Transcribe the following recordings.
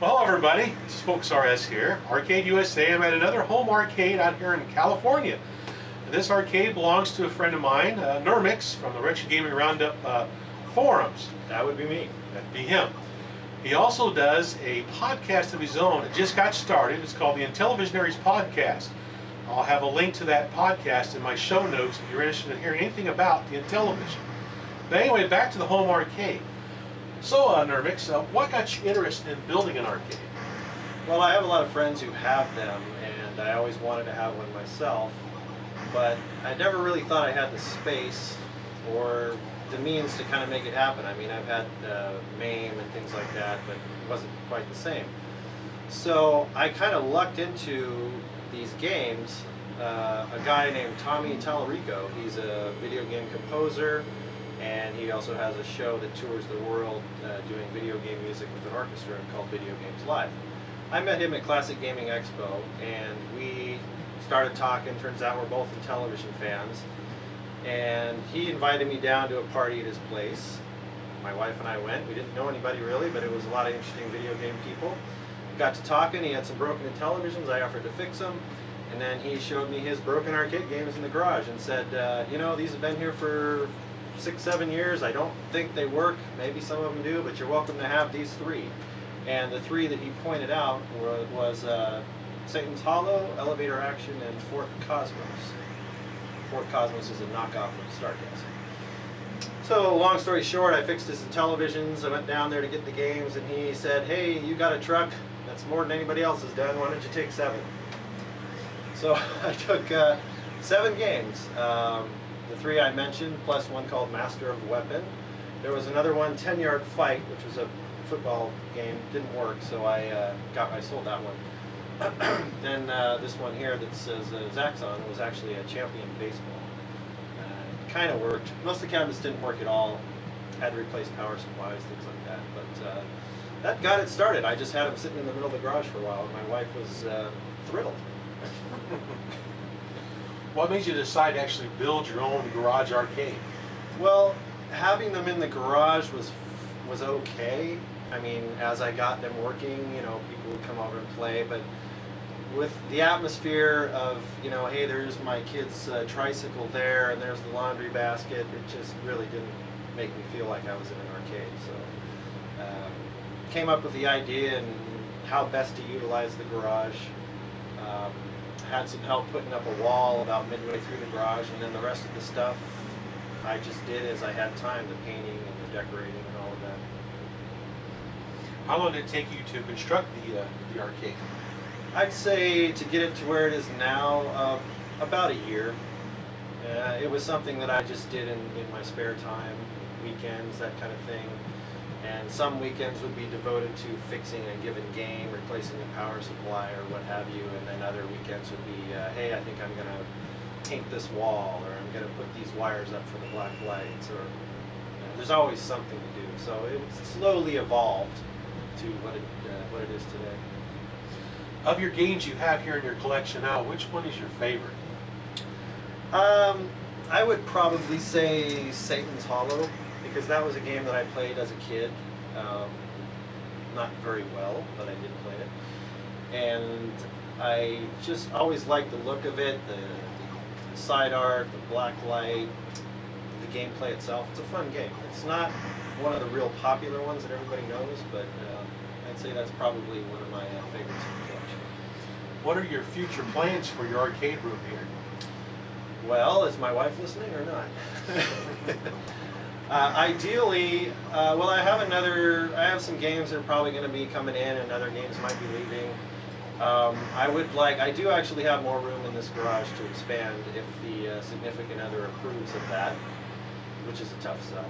Well, hello everybody, this is Folks RS here, Arcade USA. I'm at another home arcade out here in California. And this arcade belongs to a friend of mine, Nurmix, from the Retro Gaming Roundup forums. That would be me. That'd be him. He also does a podcast of his own. It just got started. It's called the Intellivisionaries podcast. I'll have a link to that podcast in my show notes if you're interested in hearing anything about the Intellivision. But anyway, back to the home arcade. So, Nurmix, what got you interested in building an arcade? Well, I have a lot of friends who have them, and I always wanted to have one myself, but I never really thought I had the space or the means to kind of make it happen. I mean, I've had MAME and things like that, but it wasn't quite the same. So I kind of lucked into these games. A guy named Tommy Tallarico, he's a video game composer, and he also has a show that tours the world doing video game music with an orchestra called Video Games Live. I met him at Classic Gaming Expo, and we started talking. Turns out we're both Intellivision fans, and he invited me down to a party at his place. My wife and I went. We didn't know anybody really, but it was a lot of interesting video game people. Got to talking. He had some broken Intellivisions. I offered to fix them, and then he showed me his broken arcade games in the garage and said, you know, these have been here for 6-7 years. I don't think they work. Maybe some of them do, but you're welcome to have these three. And the three that he pointed out was Satan's Hollow, Elevator Action, and Fort Cosmos. Fort Cosmos is a knockoff of Starcast. So long story short, I fixed his Intellivisions. I went down there to get the games, and he said, hey, you got a truck that's more than anybody else has done. Why don't you take 7? So I took 7 games. The 3 I mentioned, plus one called Master of Weapon. There was another one, 10-Yard Fight, which was a football game. Didn't work, so I sold that one. Then this one here that says Zaxxon was actually a Champion Baseball. Kind of worked. Most of the cabinets didn't work at all. Had to replace power supplies, things like that. But that got it started. I just had them sitting in the middle of the garage for a while, and my wife was thrilled. What made you decide to actually build your own garage arcade? Well, having them in the garage was okay. I mean, as I got them working, you know, people would come over and play, but with the atmosphere of, you know, hey, there's my kid's tricycle there, and there's the laundry basket, it just really didn't make me feel like I was in an arcade. So, came up with the idea and how best to utilize the garage. Had some help putting up a wall about midway through the garage, and then the rest of the stuff I just did as I had time, the painting and the decorating and all of that. How long did it take you to construct the arcade? I'd say to get it to where it is now, about a year. It was something that I just did in my spare time, weekends, that kind of thing. And some weekends would be devoted to fixing a given game, replacing a power supply or what have you, and then other weekends would be, hey, I think I'm going to paint this wall, or I'm going to put these wires up for the black lights, or there's always something to do. So it slowly evolved to what it is today. Of your games you have here in your collection now, which one is your favorite? I would probably say Satan's Hollow, because that was a game that I played as a kid. Not very well, but I did play it. And I just always liked the look of it, the side art, the black light, the gameplay itself. It's a fun game. It's not one of the real popular ones that everybody knows, but I'd say that's probably one of my favorites in the collection. What are your future plans for your arcade room here? Well, is my wife listening or not? Ideally, well, I have some games that are probably going to be coming in, and other games might be leaving. I do actually have more room in this garage to expand if the significant other approves of that, which is a tough sell.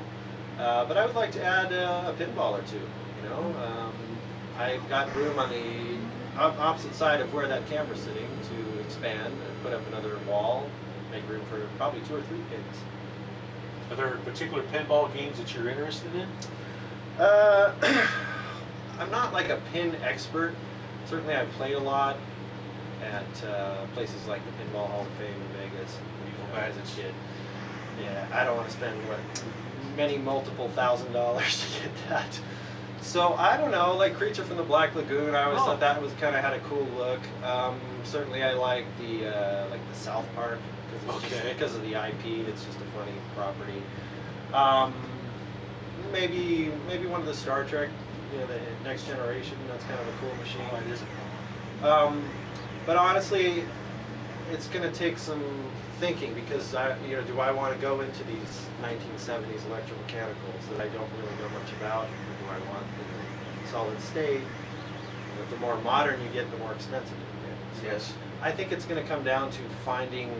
But I would like to add a pinball or two, you know. I've got room on the opposite side of where that camera's sitting to expand and put up another wall, make room for probably 2 or 3 kids. Are there particular pinball games that you're interested in? I'm not like a pin expert. Certainly I've played a lot at places like the Pinball Hall of Fame in Vegas as a kid. Yeah, I don't want to spend many multiple $1,000s to get that. So I don't know, like Creature from the Black Lagoon. I always Oh. thought that was kind of had a cool look. Certainly, I like the South Park Okay. because of the IP. It's just a funny property. Maybe one of the Star Trek, the Next Generation. That's kind of a cool machine. Oh, it is. But honestly, it's going to take some thinking because do I want to go into these 1970s electromechanicals that I don't really know much about, or do I want the solid state? The more modern you get, the more expensive it gets. So Yes. I think it's going to come down to finding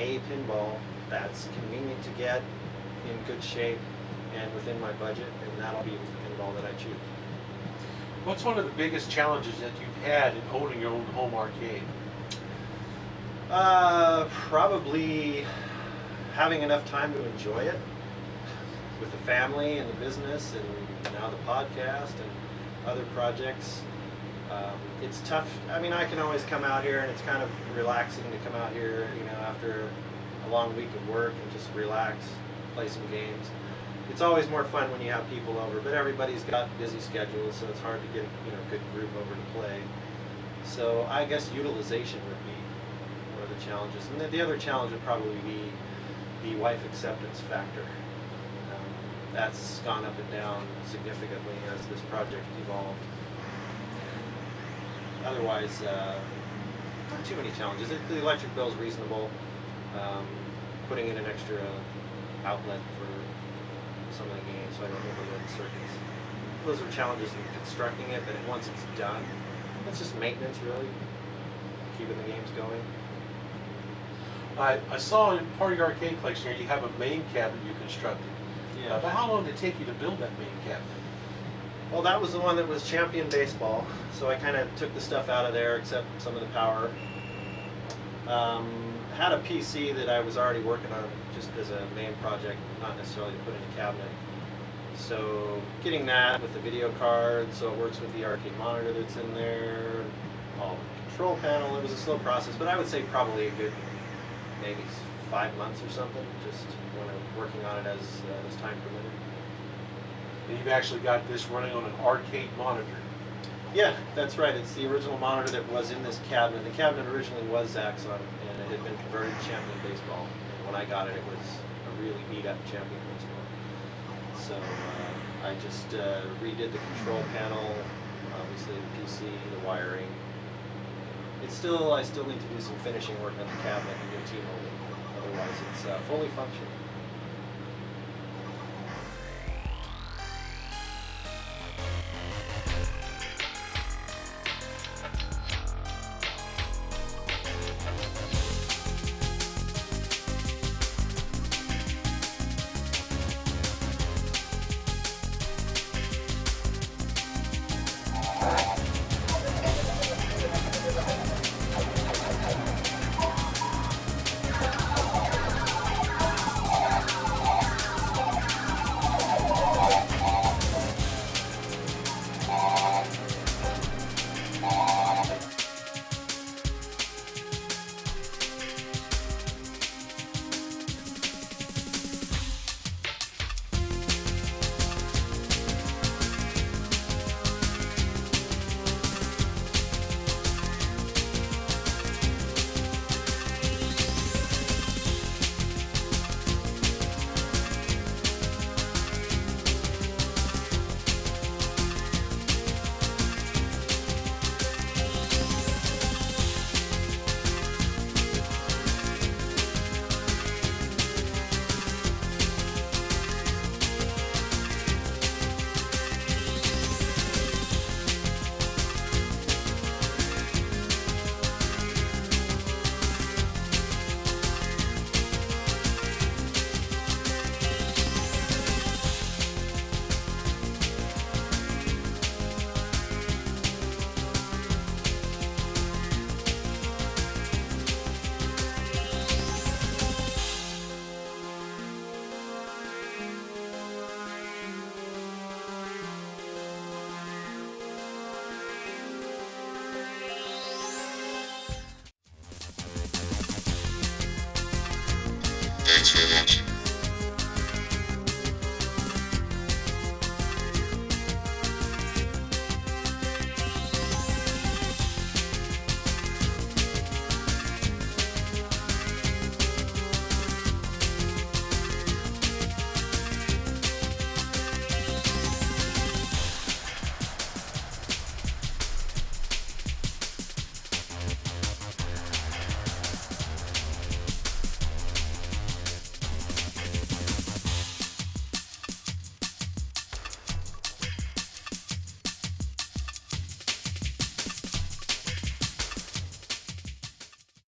a pinball that's convenient to get, in good shape, and within my budget, and that'll be the pinball that I choose. What's one of the biggest challenges that you've had in owning your own home arcade? Probably having enough time to enjoy it with the family and the business and now the podcast and other projects. It's tough. I mean, I can always come out here and it's kind of relaxing to come out here, after a long week of work and just relax, play some games. It's always more fun when you have people over, but everybody's got busy schedules, so it's hard to get a good group over to play. So I guess utilization would be one of the challenges, and the other challenge would probably be the wife acceptance factor. That's gone up and down significantly as this project evolved. Otherwise, not too many challenges. The electric bill is reasonable. Putting in an extra outlet for some of the games, so I don't overload the circuits. Those are challenges in constructing it, but once it's done, it's just maintenance really, keeping the games going. I saw in part of your arcade collection here you have a main cabinet you constructed. Yeah. But how long did it take you to build that main cabinet? Well, that was the one that was Champion Baseball, so I kind of took the stuff out of there except some of the power. Had a PC that I was already working on just as a main project, not necessarily to put in a cabinet. So getting that with the video card, so it works with the arcade monitor that's in there, all the control panel. It was a slow process, but I would say probably a good maybe 5 months or something, just when I'm working on it as time permitted. And you've actually got this running on an arcade monitor. Yeah, that's right. It's the original monitor that was in this cabinet. The cabinet originally was Zaxxon, and it had been converted to Champion Baseball. And when I got it, it was a really beat-up Champion Baseball. So I just redid the control panel, obviously the PC, the wiring. I still need to do some finishing work on the cabinet and new T-molding. Otherwise, it's fully functional.